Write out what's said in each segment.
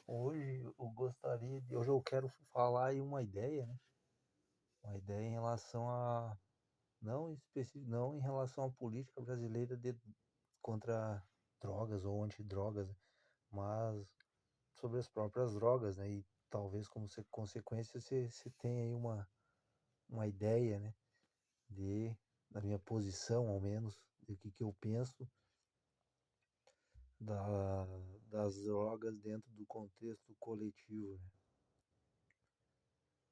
Hoje eu quero falar aí uma ideia, né? Uma ideia em relação a, não em específico, não em relação à política brasileira contra drogas ou antidrogas, né? Mas sobre as próprias drogas, né? E talvez como consequência você tenha aí uma ideia, né? Da minha posição, ao menos, do que eu penso da, das drogas dentro do contexto coletivo, né?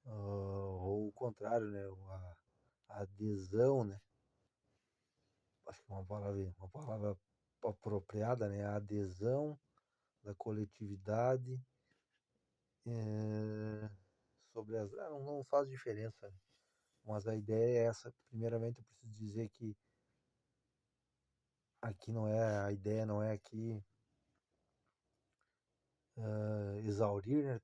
Ou o contrário, né? A adesão, né? Acho que é uma palavra apropriada, né? A adesão da coletividade sobre as. Não faz diferença, né? Mas a ideia é essa. Primeiramente, eu preciso dizer que aqui não é, a ideia não é aqui exaurir, né,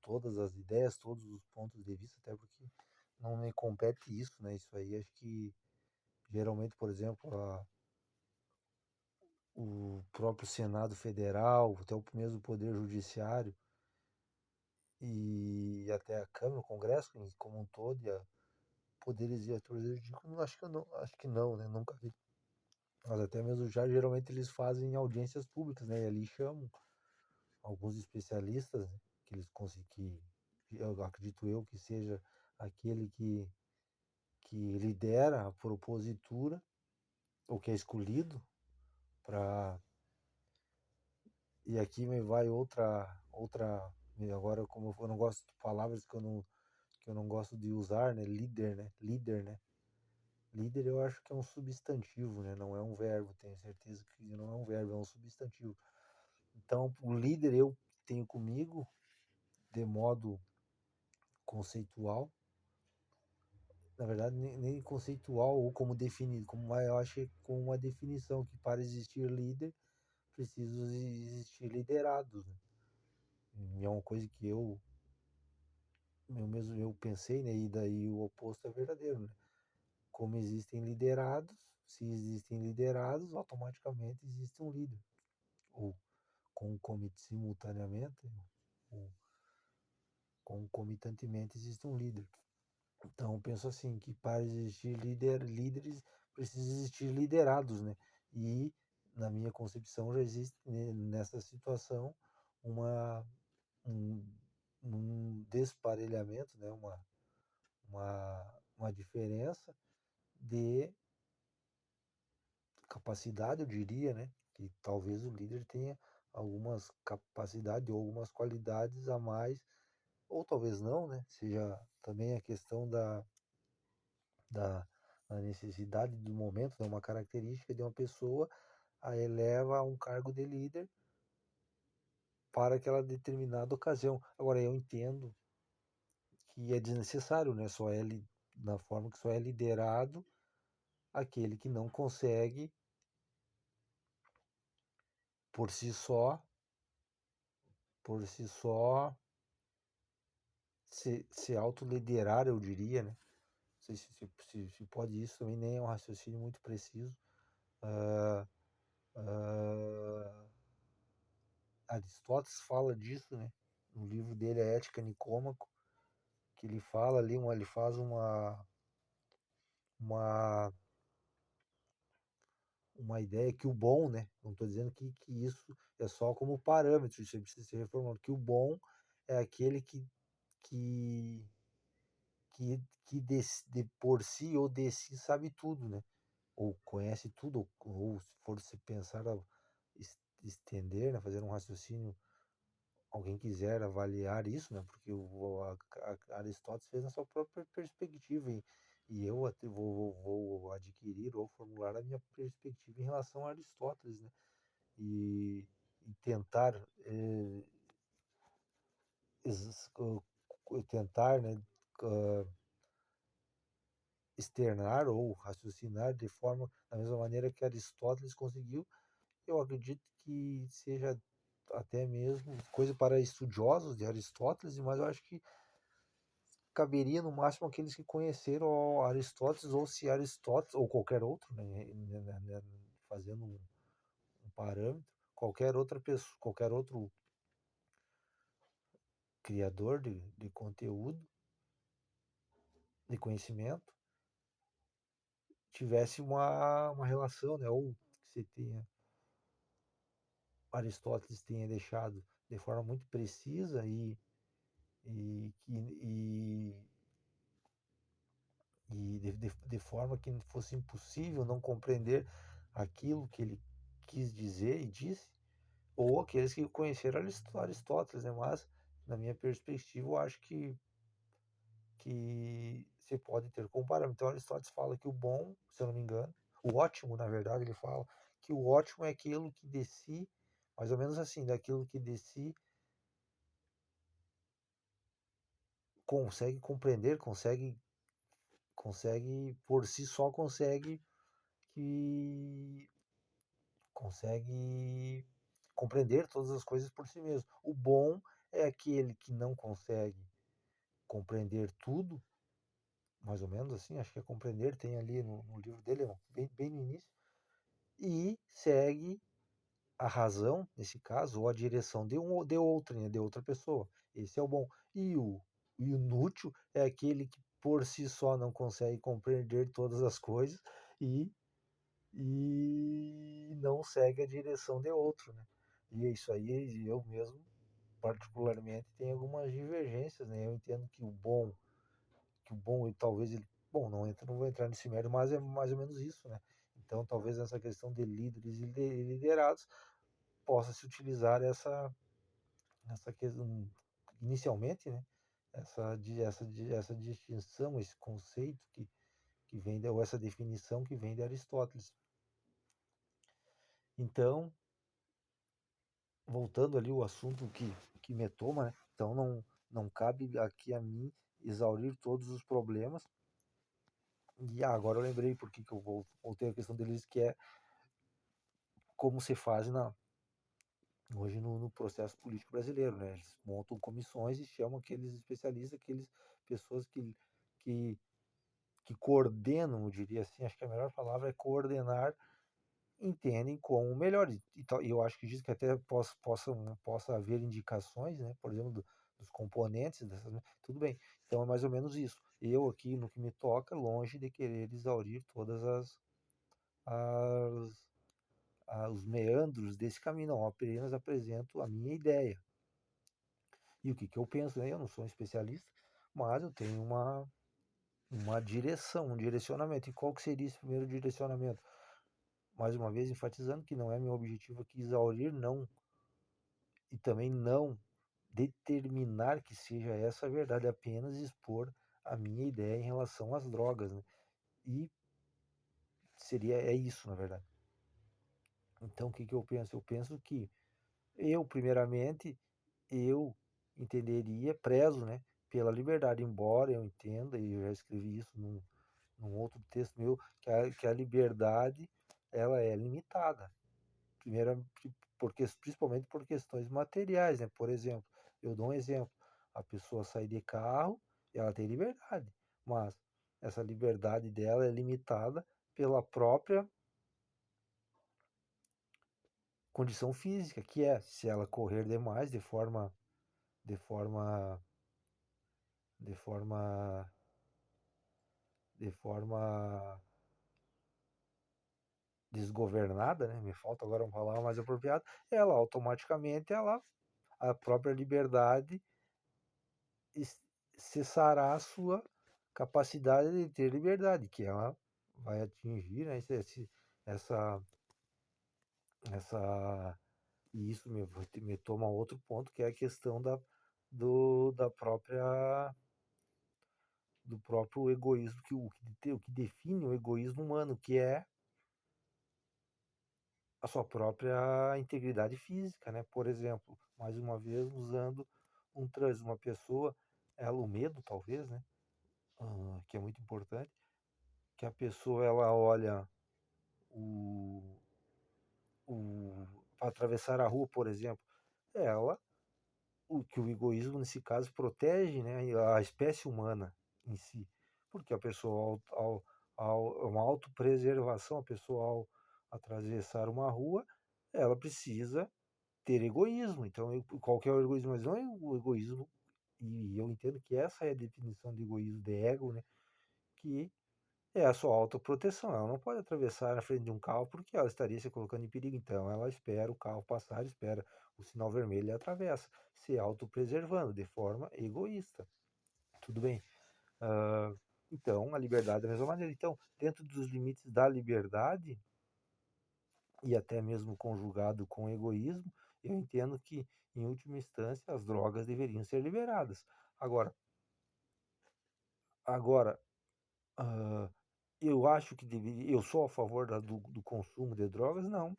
todas as ideias, todos os pontos de vista, até porque não me compete isso, né? Isso aí acho que geralmente, por exemplo, o próprio Senado Federal, até o mesmo Poder Judiciário e até a Câmara, o Congresso como um todo, e a poderes e atores, eu digo, acho que não, né? Nunca vi. Mas até mesmo já geralmente eles fazem audiências públicas, né? E ali chamam alguns especialistas, né, que eles conseguem, eu acredito eu que seja aquele que lidera a propositura, ou que é escolhido para. E aqui me vai outra, agora como eu não gosto de palavras que eu não gosto de usar, né? Líder, né? Líder, né? Líder eu acho que é um substantivo, né? Não é um verbo, tenho certeza que não é um verbo, é um substantivo. Então, o líder eu tenho comigo, de modo conceitual, na verdade, nem conceitual ou como definido, eu acho que com uma definição que para existir líder, precisa existir liderados, né? E é uma coisa que eu pensei, né? E daí o oposto é verdadeiro, né? Como existem liderados, se existem liderados, automaticamente existe um líder. Ou simultaneamente, ou concomitantemente existe um líder. Então, eu penso assim, que para existir líderes, precisa existir liderados, né? E, na minha concepção, já existe nessa situação uma, um, um desparelhamento, né? Uma diferença de capacidade, eu diria, né? Que talvez o líder tenha algumas capacidades ou algumas qualidades a mais, ou talvez não, né? Seja também a questão da, da necessidade do momento, né? Uma característica de uma pessoa a eleva a um cargo de líder para aquela determinada ocasião. Agora, eu entendo que é desnecessário, né? Na forma que só é liderado aquele que não consegue por si só, por si só se autoliderar, eu diria, né? Não sei se pode isso, também nem é um raciocínio muito preciso. Uh, uh, Aristóteles fala disso, né? No livro dele, A Ética Nicômaco, que ele fala ali, ele faz uma, uma ideia que o bom, né? Não estou dizendo que isso é só como parâmetro, isso precisa ser reformado, que o bom é aquele que, de por si ou de si sabe tudo, né? Ou conhece tudo, ou se for se pensar a estender, né? Fazer um raciocínio, alguém quiser avaliar isso, né? Porque Aristóteles fez na sua própria perspectiva, e eu até vou adquirir ou formular a minha perspectiva em relação a Aristóteles, né? E tentar tentar, né, externar ou raciocinar de forma da mesma maneira que Aristóteles conseguiu. Eu acredito que seja até mesmo coisa para estudiosos de Aristóteles, mas eu acho que caberia no máximo aqueles que conheceram Aristóteles, ou se Aristóteles, ou qualquer outro, né, fazendo um parâmetro, qualquer outra pessoa, qualquer outro criador de conteúdo, de conhecimento, tivesse uma relação, né? Ou que você tenha, Aristóteles tenha deixado de forma muito precisa e, e, e de forma que fosse impossível não compreender aquilo que ele quis dizer e disse, ou aqueles que conheceram Aristóteles, né? Mas, na minha perspectiva, eu acho que você pode ter como parâmetro. Então, Aristóteles fala que o bom, se eu não me engano, o ótimo, na verdade, ele fala que o ótimo é aquilo que de si, mais ou menos assim, daquilo que de si consegue compreender, consegue por si só que consegue compreender todas as coisas por si mesmo. O bom é aquele que não consegue compreender tudo, mais ou menos assim, acho que é compreender, tem ali no livro dele, bem no início, e segue a razão, nesse caso, ou a direção de outra, né, de outra pessoa. Esse é o bom. O inútil é aquele que por si só não consegue compreender todas as coisas e, e não segue a direção de outro, né? E é isso aí, eu mesmo, particularmente, tenho algumas divergências, né? Eu entendo que o bom, e talvez ele, bom, não vou entrar nesse mérito, mas é mais ou menos isso, né? Então, talvez essa questão de líderes e liderados possa se utilizar essa questão, inicialmente, né? Essa distinção, esse conceito que vem, ou essa definição que vem de Aristóteles. Então, voltando ali o assunto que me toma, né? Então não cabe aqui a mim exaurir todos os problemas. E agora eu lembrei porque que eu voltei a questão deles, que é como se faz hoje no processo político brasileiro, né? Eles montam comissões e chamam aqueles especialistas, aqueles pessoas que, que coordenam, eu diria assim, acho que a melhor palavra é coordenar, entendem como melhor. E eu acho que diz que até possa haver indicações, né? Por exemplo, dos componentes, tudo bem. Então é mais ou menos isso. Eu aqui, no que me toca, longe de querer exaurir todas as os meandros desse caminho, não, apenas apresento a minha ideia. E o que eu penso, né? Eu não sou um especialista, mas eu tenho uma direção, um direcionamento. E qual que seria esse primeiro direcionamento? Mais uma vez, enfatizando que não é meu objetivo aqui exaurir, não, e também não determinar que seja essa a verdade, apenas expor a minha ideia em relação às drogas, né? E é isso, na verdade. Então, o que eu penso? Eu penso que primeiramente, eu entenderia, prezo, né, pela liberdade, embora eu entenda, e eu já escrevi isso num outro texto meu, que a liberdade, ela é limitada. Primeiro, principalmente por questões materiais, né? Por exemplo, eu dou um exemplo, a pessoa sai de carro, ela tem liberdade, mas essa liberdade dela é limitada pela própria condição física, que é se ela correr demais de forma de forma de forma desgovernada, né? Me falta agora uma palavra mais apropriada, ela automaticamente a própria liberdade cessará a sua capacidade de ter liberdade, que ela vai atingir, né, essa essa e isso me toma a outro ponto, que é a questão da própria do próprio egoísmo, o que define o egoísmo humano, que é a sua própria integridade física, né? Por exemplo, mais uma vez usando um trânsito, uma pessoa, o medo talvez, né? Que é muito importante, que a pessoa ela olha o, para atravessar a rua, por exemplo, ela, que o egoísmo nesse caso protege, né, a espécie humana em si, porque a pessoa uma autopreservação, a pessoa ao atravessar uma rua, ela precisa ter egoísmo. Então, qual que é o egoísmo? Mas não é o egoísmo E eu entendo que essa é a definição de egoísmo, de ego, né? Que é a sua autoproteção. Ela não pode atravessar na frente de um carro porque ela estaria se colocando em perigo. Então, ela espera o carro passar, espera o sinal vermelho e atravessa, se autopreservando de forma egoísta. Tudo bem. Ah, então, a liberdade da mesma maneira. Então, dentro dos limites da liberdade, e até mesmo conjugado com o egoísmo, eu entendo que, em última instância, as drogas deveriam ser liberadas. Agora, agora, ah, eu acho que deveria, eu sou a favor do consumo de drogas? Não,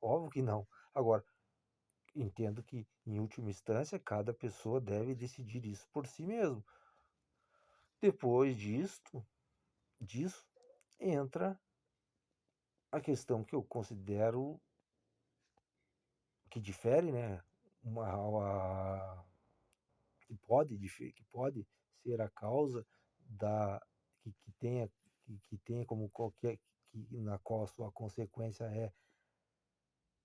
óbvio que não. Agora, entendo que, em última instância, cada pessoa deve decidir isso por si mesmo. Depois disso, entra a questão que eu considero que difere, né? Que pode ser a causa da que tenha que tenha como qualquer que na qual a sua consequência é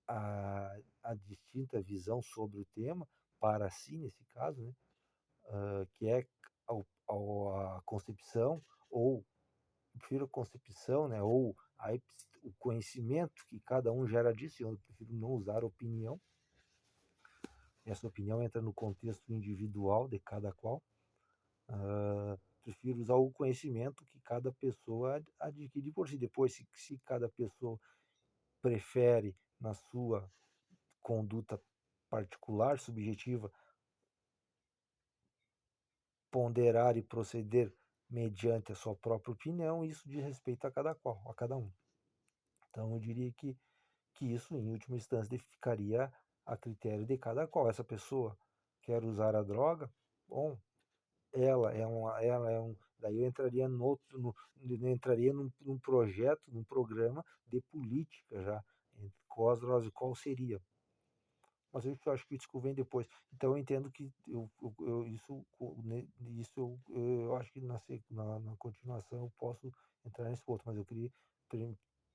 a distinta visão sobre o tema para si nesse caso, né? Que é a concepção ou prefiro a concepção, né? Ou o conhecimento que cada um gera disso. Eu prefiro não usar opinião. Essa opinião entra no contexto individual de cada qual. Prefiro usar o conhecimento que cada pessoa adquire por si. Depois, se cada pessoa prefere, na sua conduta particular, subjetiva, ponderar e proceder mediante a sua própria opinião, isso diz respeito a cada qual, a cada um. Então, eu diria que isso, em última instância, ficaria a critério de cada qual. Essa pessoa quer usar a droga, bom, ela é um, daí eu entraria entraria num projeto, num programa de política já, qual seria. Mas eu acho que isso vem depois. Então eu entendo que eu acho que na continuação eu posso entrar nesse ponto, mas eu queria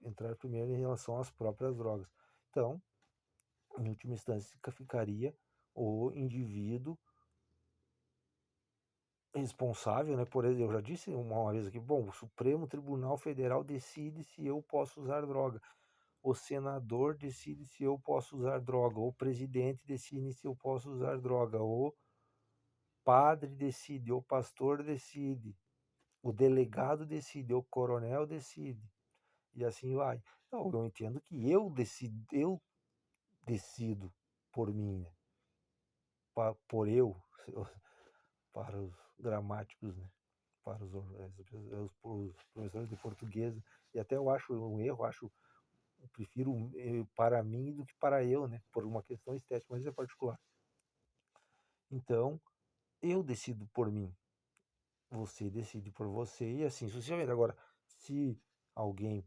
entrar primeiro em relação às próprias drogas. Então, em última instância, ficaria o indivíduo responsável, né? Por exemplo, eu já disse uma vez aqui, bom, o Supremo Tribunal Federal decide se eu posso usar droga. O senador decide se eu posso usar droga. O presidente decide se eu posso usar droga. O padre decide, o pastor decide, o delegado decide, o coronel decide. E assim vai. Então, eu entendo que eu decido por mim, né? Por eu, para os gramáticos, né? Para os professores de português. E até eu acho um erro, eu prefiro para mim do que para eu, né? Por uma questão estética, mas isso é particular. Então, eu decido por mim, você decide por você e assim sucessivamente. Agora, se alguém,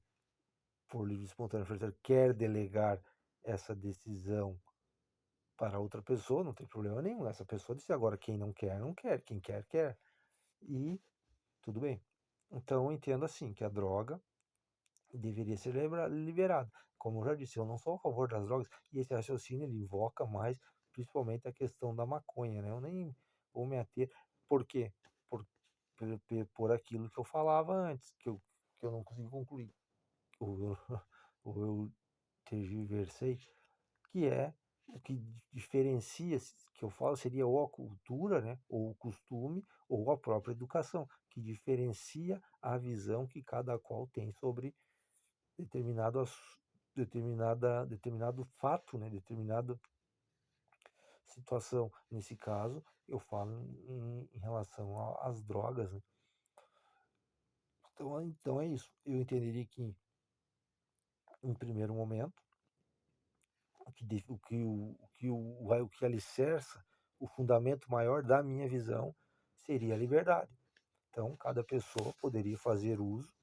por livre e espontânea pressão, quer delegar essa decisão para outra pessoa, não tem problema nenhum. Essa pessoa disse agora, quem não quer, não quer. Quem quer, quer. E tudo bem. Então, eu entendo assim, que a droga deveria ser liberado. Como eu já disse, eu não sou a favor das drogas, e esse raciocínio ele invoca mais, principalmente a questão da maconha, né? Eu nem vou me ater. Por quê? Por, por aquilo que eu falava antes, que eu não consegui concluir, ou eu, ou eu tergiversei, que é o que diferencia, que eu falo seria ou a cultura, né, ou o costume, ou a própria educação, que diferencia a visão que cada qual tem sobre determinado, determinado fato, né, determinada situação. Nesse caso, eu falo em relação às drogas, né? Então é isso. Eu entenderia que, em primeiro momento, o que alicerça, o fundamento maior da minha visão seria a liberdade. Então, cada pessoa poderia fazer uso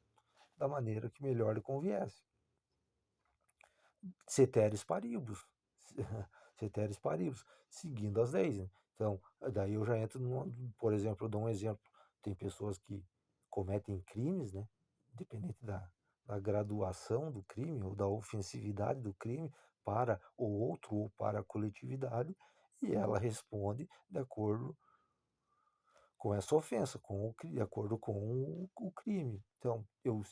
da maneira que melhor lhe conviesse. Ceteris paribus, ceteris paribus, seguindo as leis, né? Então, daí eu já entro, por exemplo, eu dou um exemplo, tem pessoas que cometem crimes, né? Independente da graduação do crime ou da ofensividade do crime para o outro ou para a coletividade, e ela responde de acordo com essa ofensa, de acordo com o crime. Então, eu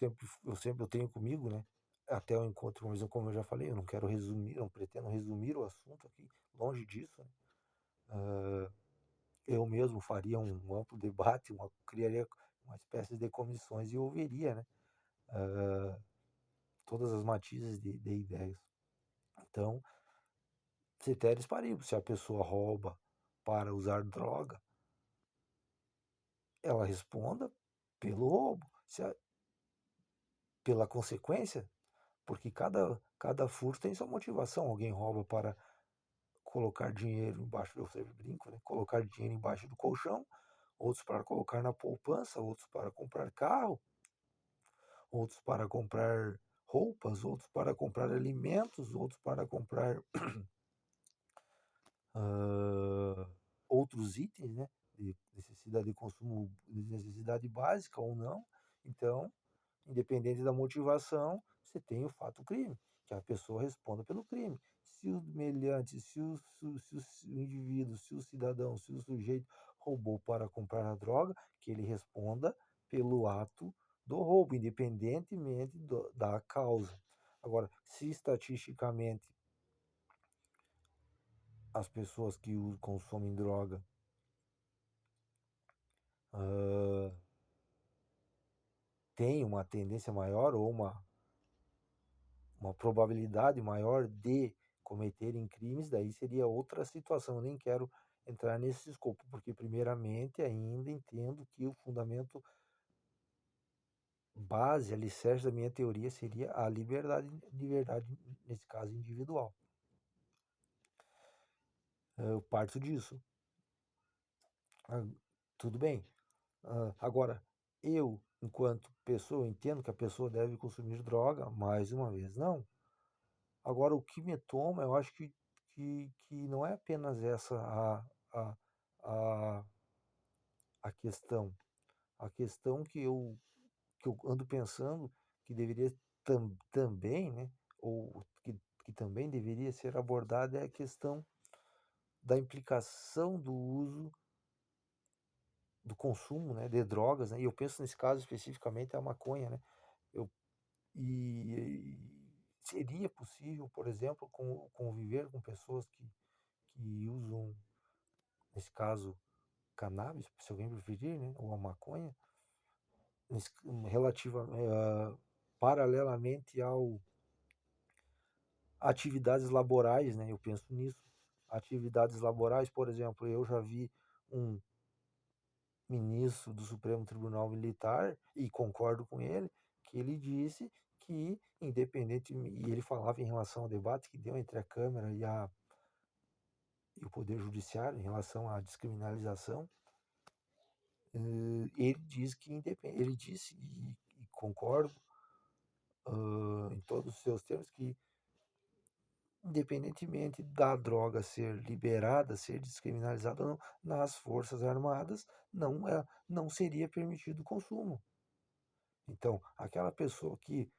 tenho comigo, né? Até o encontro, mas como eu já falei, eu não quero resumir, não pretendo resumir o assunto aqui, longe disso, né? Eu mesmo faria um amplo debate, criaria uma espécie de comissões e ouviria, né? Todas as matizes de ideias. Então, ceteris paribus, se a pessoa rouba para usar droga, ela responda pelo roubo, pela consequência, porque cada furto tem sua motivação. Alguém rouba para colocar dinheiro embaixo, eu sempre brinco, né? Colocar dinheiro embaixo do colchão, outros para colocar na poupança, outros para comprar carro, outros para comprar roupas, outros para comprar alimentos, outros para comprar outros itens, né? De necessidade de consumo, de necessidade básica ou não. Então, independente da motivação, você tem o fato crime, que a pessoa responda pelo crime. Se o meliante, se o indivíduo, se o cidadão, se o sujeito roubou para comprar a droga, que ele responda pelo ato do roubo, independentemente da causa. Agora, se estatisticamente as pessoas que consomem droga têm uma tendência maior ou uma probabilidade maior de cometerem crimes, daí seria outra situação. Eu nem quero entrar nesse escopo, porque primeiramente ainda entendo que o fundamento base, alicerce da minha teoria seria a liberdade, nesse caso individual. Eu parto disso. Tudo bem. Agora, eu, enquanto pessoa, entendo que a pessoa deve consumir droga, mais uma vez, não. Agora, o que me toma, eu acho que não é apenas essa a, a, a questão. A questão que eu ando pensando que deveria também, né, ou que também deveria ser abordada é a questão da implicação do uso, do consumo, né, de drogas, né, e eu penso nesse caso especificamente a maconha, né, eu, e seria possível, por exemplo, conviver com pessoas que usam, nesse caso, cannabis, se alguém preferir, né, ou a maconha, relativa, paralelamente ao atividades laborais, né, eu penso nisso. Atividades laborais, por exemplo, eu já vi um ministro do Supremo Tribunal Militar, e concordo com ele, que ele disse que, independente, e ele falava em relação ao debate que deu entre a Câmara e o Poder Judiciário em relação à descriminalização, ele diz que ele disse, e concordo em todos os seus termos, que independentemente da droga ser liberada, ser descriminalizada ou não, nas Forças Armadas não seria permitido o consumo. Então, aquela pessoa que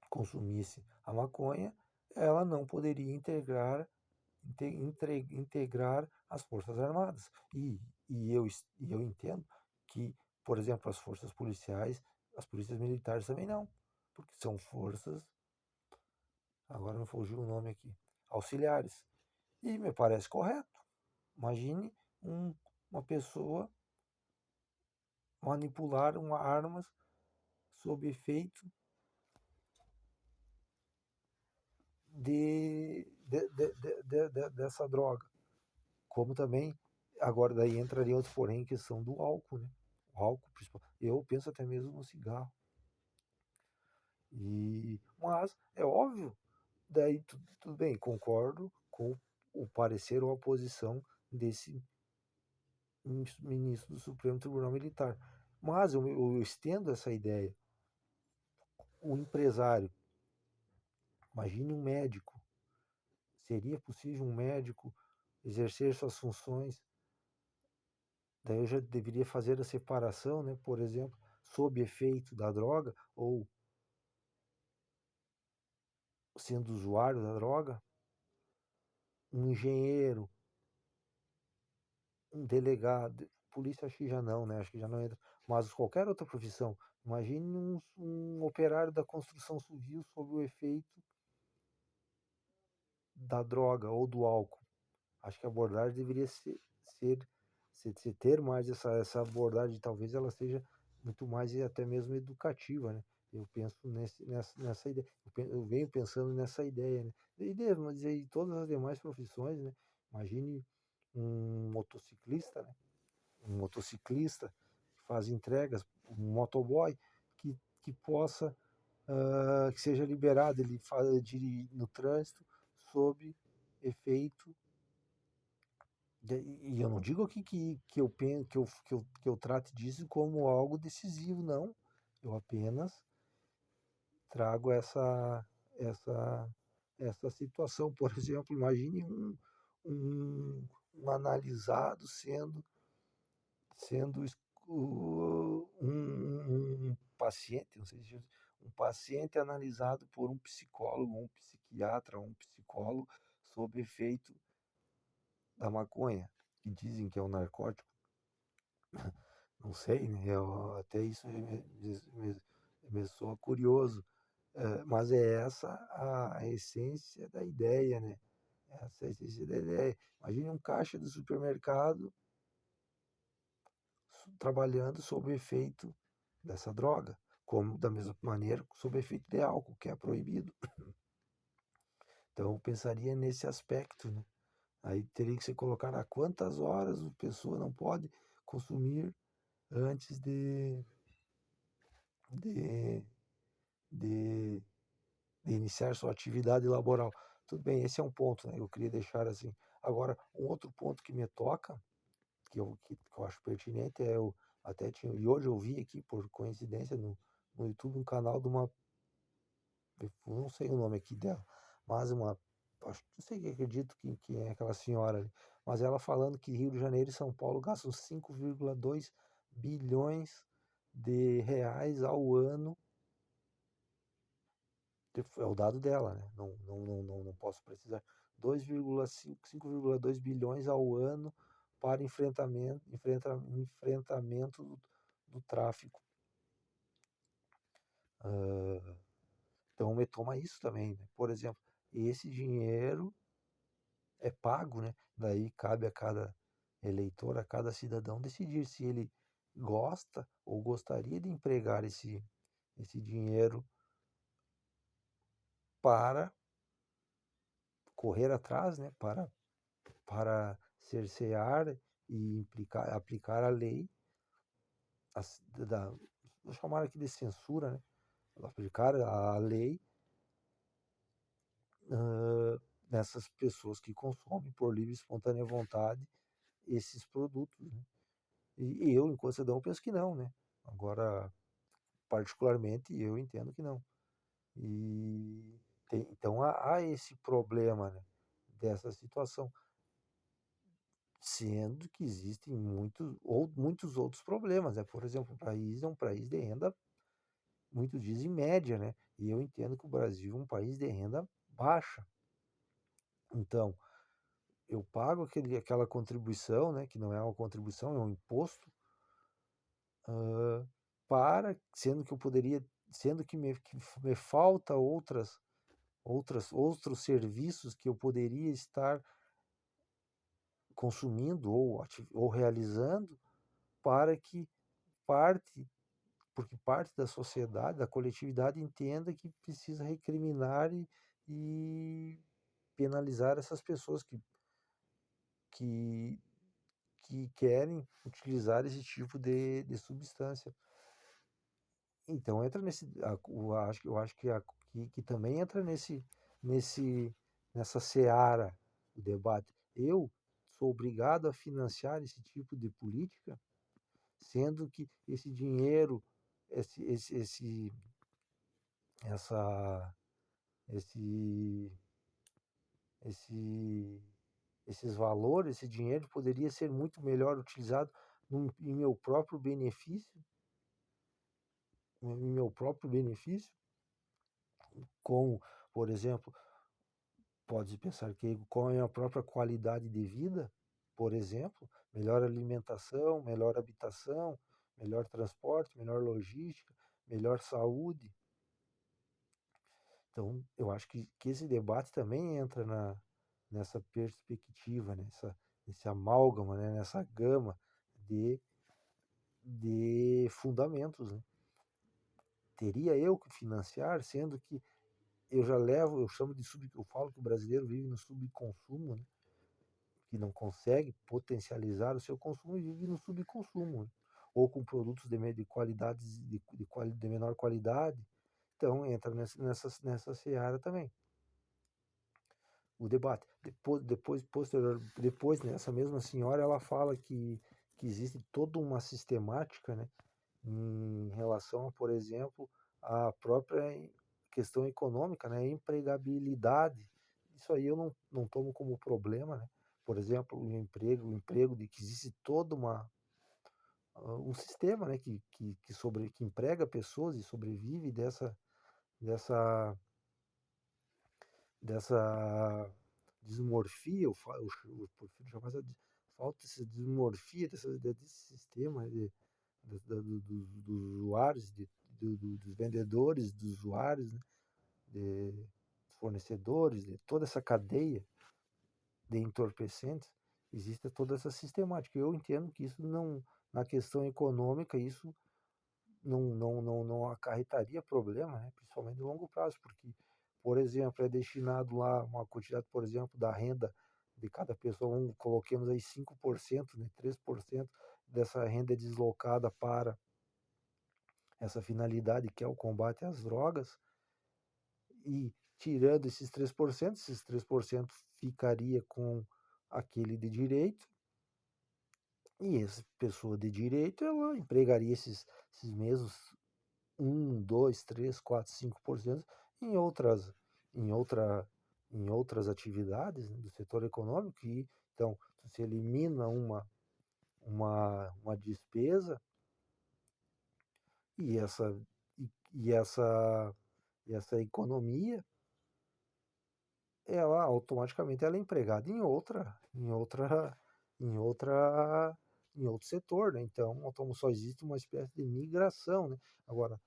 consumisse a maconha, ela não poderia integrar as Forças Armadas. E eu entendo que, por exemplo, as forças policiais, as polícias militares também não, porque são forças, agora não fugiu o nome aqui, auxiliares. E me parece correto. Imagine uma pessoa manipular armas sob efeito dessa droga. Como também, agora daí entraria outro porém, questão do álcool, né? O álcool, eu penso até mesmo no cigarro. Mas é óbvio, daí tudo bem, concordo com o parecer ou a posição desse ministro do Supremo Tribunal Militar. Mas eu estendo essa ideia. O empresário, imagine um médico. Seria possível um médico exercer suas funções? Daí eu já deveria fazer a separação, né? Por exemplo, sob efeito da droga ou sendo usuário da droga. Um engenheiro, um delegado, polícia acho que já não, né? Acho que já não entra, mas qualquer outra profissão. Imagine um operário da construção civil sob o efeito da droga ou do álcool. Acho que a abordagem deveria ter mais essa abordagem, talvez ela seja muito mais e até mesmo educativa, né? Eu penso nessa ideia, eu venho pensando nessa ideia, né? Mas aí todas as demais profissões, né? Imagine um motociclista, né? Um motociclista que faz entregas, um motoboy que possa, que seja liberado, ele dirigir no trânsito sob efeito. E eu não digo aqui que eu penso, que eu trate disso como algo decisivo, não. Eu apenas trago essa, essa situação. Por exemplo, imagine um analisado sendo um paciente, não sei se um paciente analisado por um psicólogo, um psiquiatra, um psicólogo sob efeito da maconha, que dizem que é um narcótico. Não sei, né? Até isso me soa curioso. Mas é essa a essência da ideia, né? Essa é a essência da ideia. Imagine um caixa do supermercado trabalhando sob o efeito dessa droga, como da mesma maneira sob o efeito de álcool, que é proibido. Então eu pensaria nesse aspecto, né? Aí teria que se colocar a quantas horas a pessoa não pode consumir antes de, de, de iniciar sua atividade laboral. Tudo bem, esse é um ponto, né? Eu queria deixar assim. Agora, um outro ponto que me toca, que eu acho pertinente, até tinha, e hoje eu vi aqui, por coincidência, no YouTube, um canal de uma, eu não sei o nome aqui dela, mas não sei que acredito que é aquela senhora ali, mas ela falando que Rio de Janeiro e São Paulo gastam 5,2 bilhões de reais ao ano. É o dado dela, né? Não posso precisar. 5,2 bilhões ao ano para enfrentamento do tráfico. Então, me toma isso também, né? Por exemplo, esse dinheiro é pago, né? Daí cabe a cada eleitor, a cada cidadão decidir se ele gosta ou gostaria de empregar esse dinheiro para correr atrás, né? Para cercear e aplicar a lei, vou chamar aqui de censura, né? Aplicar a lei nessas pessoas que consomem por livre e espontânea vontade esses produtos, né? E eu, enquanto cidadão, penso que não, né? Agora, particularmente, eu entendo que não. Então há esse problema, né, dessa situação, sendo que existem muitos outros problemas, né? Por exemplo, o país é um país de renda, muitos dizem média, né? E eu entendo que o Brasil é um país de renda baixa. Então, eu pago aquela contribuição, né? Que não é uma contribuição, é um imposto, sendo que me falta outros serviços que eu poderia estar consumindo ou realizando para que parte porque parte da sociedade, da coletividade entenda que precisa recriminar e penalizar essas pessoas que, que querem utilizar esse tipo de substância. Então entra eu acho que também entra nesse, nessa seara do debate. Eu sou obrigado a financiar esse tipo de política, sendo que esse dinheiro, esse, esse, esse, essa, esse, esse, esses valores, esse dinheiro poderia ser muito melhor utilizado em meu próprio benefício, como, por exemplo, pode pensar que com a minha própria qualidade de vida, por exemplo, melhor alimentação, melhor habitação, melhor transporte, melhor logística, melhor saúde. Então, eu acho que esse debate também entra nessa perspectiva, nesse amálgama, né, nessa gama de, de fundamentos, né? Teria eu que financiar, sendo que eu chamo de eu falo que o brasileiro vive no subconsumo, né? Que não consegue potencializar o seu consumo e vive no subconsumo, né? Ou com produtos de qualidades de menor qualidade. Então entra nessa seara também o debate. Depois, né, essa mesma senhora ela fala que existe toda uma sistemática, né, em relação a, por exemplo, a própria questão econômica, né, empregabilidade. Isso aí eu não tomo como problema, né? Por exemplo, o emprego de que existe toda um sistema, né, que emprega pessoas e sobrevive dessa dessa dismorfia, eu prefiro chamar falta essa dismorfia desse sistema dos usuários, dos vendedores, dos usuários, né, dos fornecedores, de toda essa cadeia de entorpecentes, existe toda essa sistemática. Eu entendo que isso não, na questão econômica, isso não acarretaria problema, né? Principalmente no longo prazo, porque, por exemplo, é destinado lá uma quantidade, por exemplo, da renda de cada pessoa, coloquemos aí 5%, né? 3% dessa renda é deslocada para essa finalidade que é o combate às drogas, e tirando esses 3% ficaria com aquele de direito, e essa pessoa de direito, ela empregaria esses mesmos 1, 2, 3, 4, 5% em outras, em outra, em outras atividades, né, do setor econômico. E então se elimina uma despesa, e essa e, e essa e essa economia, ela automaticamente ela é empregada em outra em outro setor, né? Então só existe uma espécie de migração, né? Agora,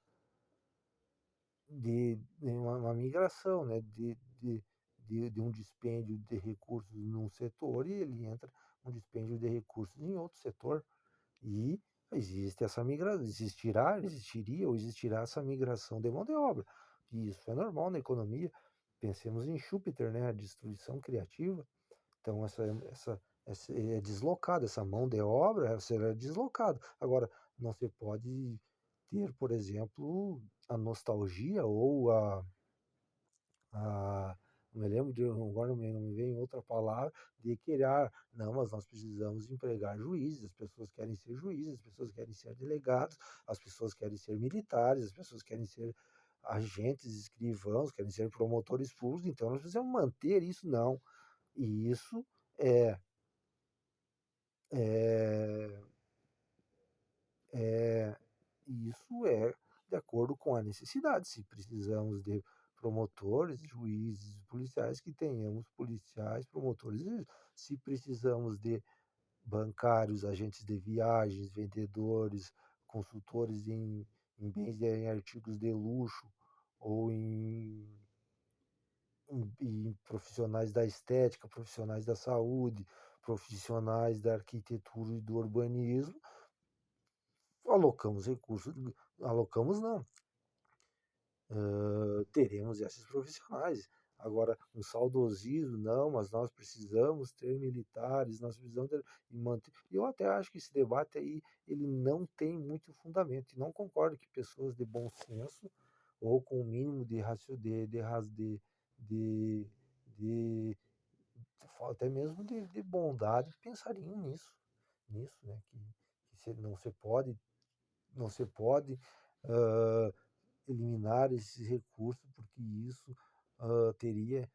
de uma migração, né, de um dispêndio de recursos num setor, e ele entra um dispêndio de recursos em outro setor, e existe essa migração, existiria ou existirá essa migração de mão de obra, e isso é normal na economia. Pensemos em Júpiter, né, a destruição criativa. Então essa é deslocada, essa mão de obra será deslocada. Agora, não se pode ter, por exemplo, a nostalgia ou a não me lembro agora não me vem outra palavra, de querer, não, mas nós precisamos empregar juízes, as pessoas querem ser juízes, as pessoas querem ser delegados, as pessoas querem ser militares, as pessoas querem ser agentes, escrivãos, querem ser promotores públicos, então nós precisamos manter isso, não. E é, é, é, isso é de acordo com a necessidade. Se precisamos de promotores, juízes, policiais, que tenhamos policiais, promotores. Se precisamos de bancários, agentes de viagens, vendedores, consultores em bens, em artigos de luxo, ou em profissionais da estética, profissionais da saúde, profissionais da arquitetura e do urbanismo, alocamos recursos, alocamos não, teremos esses profissionais. Agora, um saudosismo, não, mas nós precisamos ter militares, nós precisamos ter, e manter. Eu até acho que esse debate aí, ele não tem muito fundamento, e não concordo que pessoas de bom senso, ou com o mínimo de raciocínio, de, de, até mesmo de bondade, pensariam nisso, né? Não se pode, não se pode uh, eliminar esses recursos, porque isso teria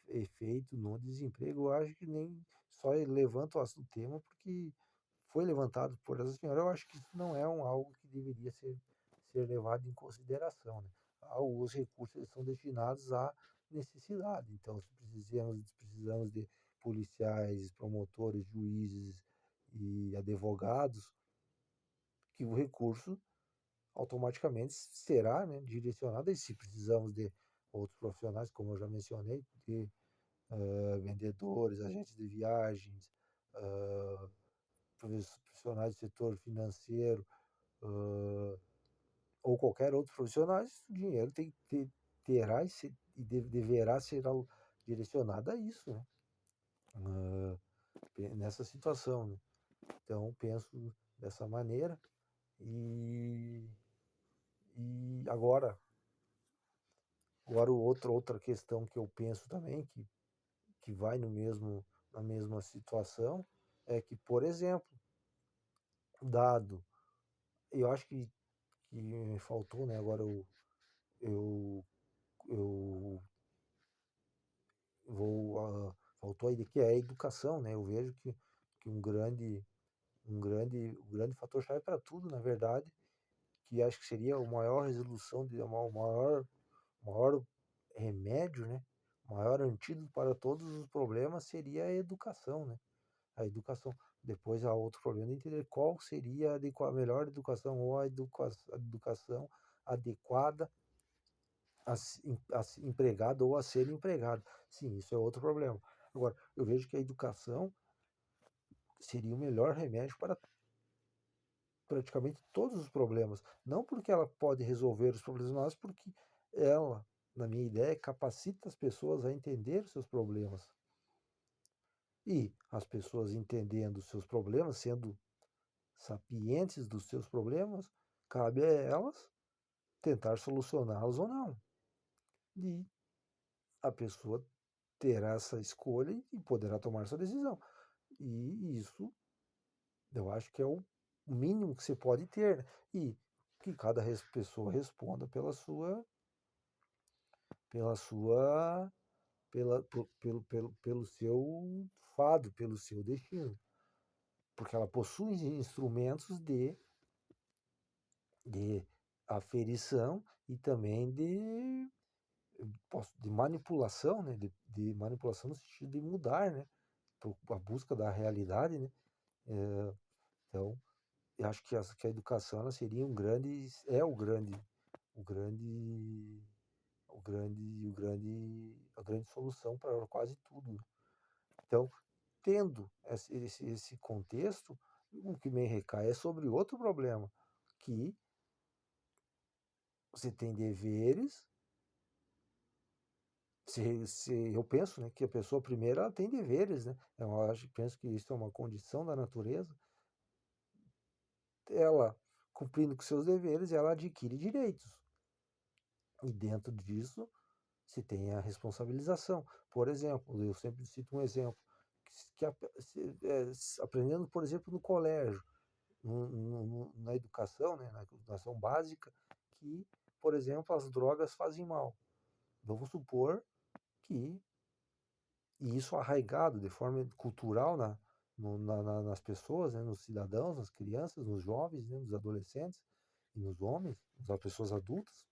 efeito no desemprego. Eu acho que nem só levanto o tema porque foi levantado por essa senhora. Eu acho que isso não é algo que deveria ser levado em consideração, né? Os recursos são destinados à necessidade. Então, se precisamos de policiais, promotores, juízes e advogados, que o recurso automaticamente será, né, direcionado, e se precisamos de outros profissionais, como eu já mencionei, de vendedores, agentes de viagens, uh, profissionais do setor financeiro, uh, ou qualquer outro profissional, o dinheiro terá deverá ser direcionado a isso, né? Nessa situação, né? Então, penso dessa maneira. E, e agora outra questão que eu penso também, que vai na mesma situação, é que, por exemplo, dado, eu acho que me faltou, né? Agora eu, eu faltou aí de que é a educação, né? Eu vejo que um grande fator-chave para tudo, na verdade, que acho que seria a maior resolução, o maior remédio, né? O maior antídoto para todos os problemas seria a educação, né? A educação. Depois há outro problema de entender qual seria a melhor educação ou a educação adequada a ser empregado ou a ser empregado. Sim, isso é outro problema. Agora, eu vejo que a educação seria o melhor remédio para praticamente todos os problemas. Não porque ela pode resolver os problemas, mas porque ela, na minha ideia, capacita as pessoas a entender os seus problemas. E as pessoas entendendo os seus problemas, sendo sapientes dos seus problemas, cabe a elas tentar solucioná-los ou não. E a pessoa terá essa escolha e poderá tomar essa decisão. E isso eu acho que é o mínimo que você pode ter, né? E que cada pessoa responda pela sua, pelo seu fado, pelo seu destino. Porque ela possui instrumentos de aferição e também de manipulação, né? De manipulação no sentido de mudar, né? A busca da realidade, né? Então, eu acho que a educação ela seria o grande, a grande solução para quase tudo, né? Então, tendo esse contexto, o que me recai é sobre outro problema, que você tem deveres. Eu penso, né, que a pessoa primeiro ela tem deveres, né? Penso que isso é uma condição da natureza. Ela, cumprindo com seus deveres, ela adquire direitos. E dentro disso, se tem a responsabilização. Por exemplo, eu sempre cito um exemplo, aprendendo, por exemplo, no colégio, na educação, né, na educação básica, que, por exemplo, as drogas fazem mal. Vamos supor que, e isso arraigado de forma cultural nas pessoas, né, nos cidadãos, nas crianças, nos jovens, né, nos adolescentes e nos homens, nas pessoas adultas,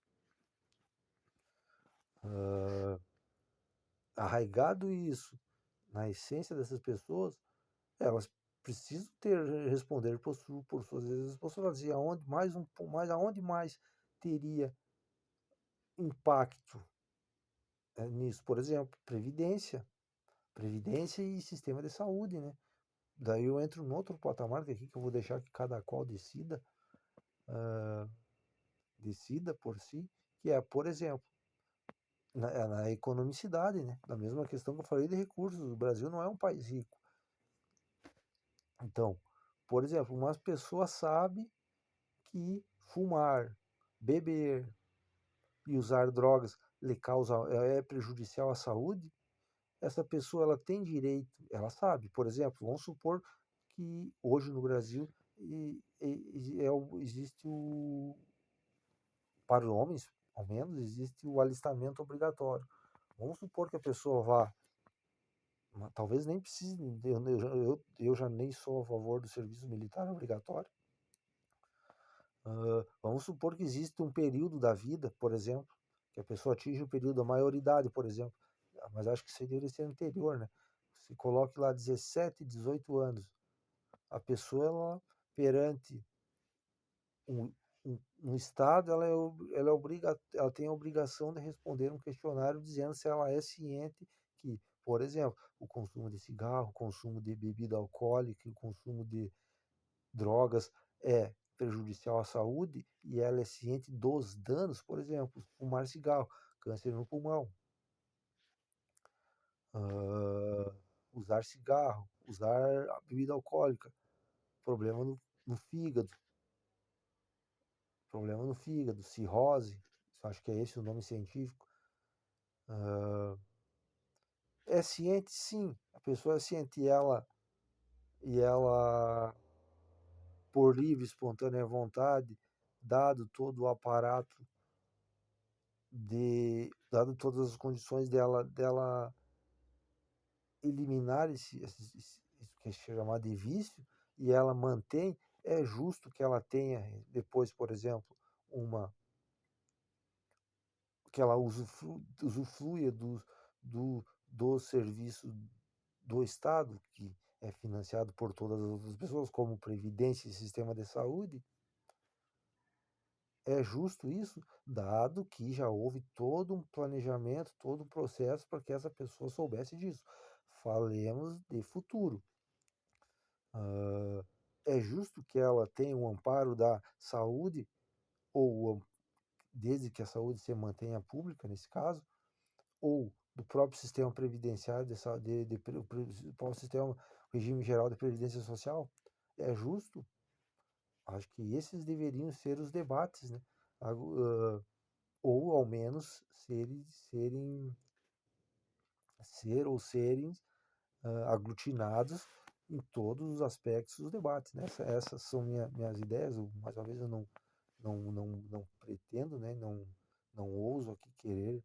arraigado isso na essência dessas pessoas, elas precisam responder por suas responsabilidades. E aonde mais teria impacto nisso? Por exemplo, previdência e sistema de saúde, né? Daí eu entro num outro patamar que aqui que eu vou deixar que cada qual decida por si, que é, por exemplo, na economicidade, né? Da mesma questão que eu falei de recursos. O Brasil não é um país rico. Então, por exemplo, uma pessoa sabe que fumar, beber e usar drogas lhe causa, é prejudicial à saúde. Essa pessoa ela tem direito, ela sabe. Por exemplo, vamos supor que hoje no Brasil existe para os homens, ao menos, existe o alistamento obrigatório. Vamos supor que a pessoa vá, talvez nem precise, eu já nem sou a favor do serviço militar obrigatório. Vamos supor que existe um período da vida, por exemplo, que a pessoa atinge o período da maioridade, por exemplo, mas acho que isso deveria ser anterior, né? se coloque lá 17, 18 anos. A pessoa, ela, perante um, um Estado, ela tem a obrigação de responder um questionário dizendo se ela é ciente que, por exemplo, o consumo de cigarro, o consumo de bebida alcoólica, o consumo de drogas é prejudicial à saúde e ela é ciente dos danos, por exemplo, fumar cigarro, câncer no pulmão, uh, usar cigarro, usar a bebida alcoólica, problema problema no fígado, cirrose, acho que é esse o nome científico. Uh, é ciente, sim, a pessoa é ciente e ela por livre, espontânea vontade, dado todo o aparato dado todas as condições dela eliminar isso que é chamado de vício, e ela mantém, é justo que ela tenha depois, por exemplo, que ela usufrua do serviço do Estado, que é financiado por todas as outras pessoas, como Previdência e Sistema de Saúde. É justo isso, dado que já houve todo um planejamento, todo um processo para que essa pessoa soubesse disso. Falemos de futuro. É justo que ela tenha um amparo da saúde, ou desde que a saúde se mantenha pública, nesse caso, ou do próprio sistema previdenciário, o próprio sistema, regime geral de previdência social. É justo? Acho que esses deveriam ser os debates, né? Ou ao menos serem aglutinados em todos os aspectos dos debates, né? Essas são minhas ideias. Mais uma vez, eu não pretendo, né? Não ouso aqui querer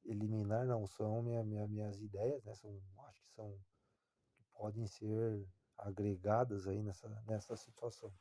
eliminar, não são minhas ideias, né? Acho que podem ser agregadas aí nessa situação.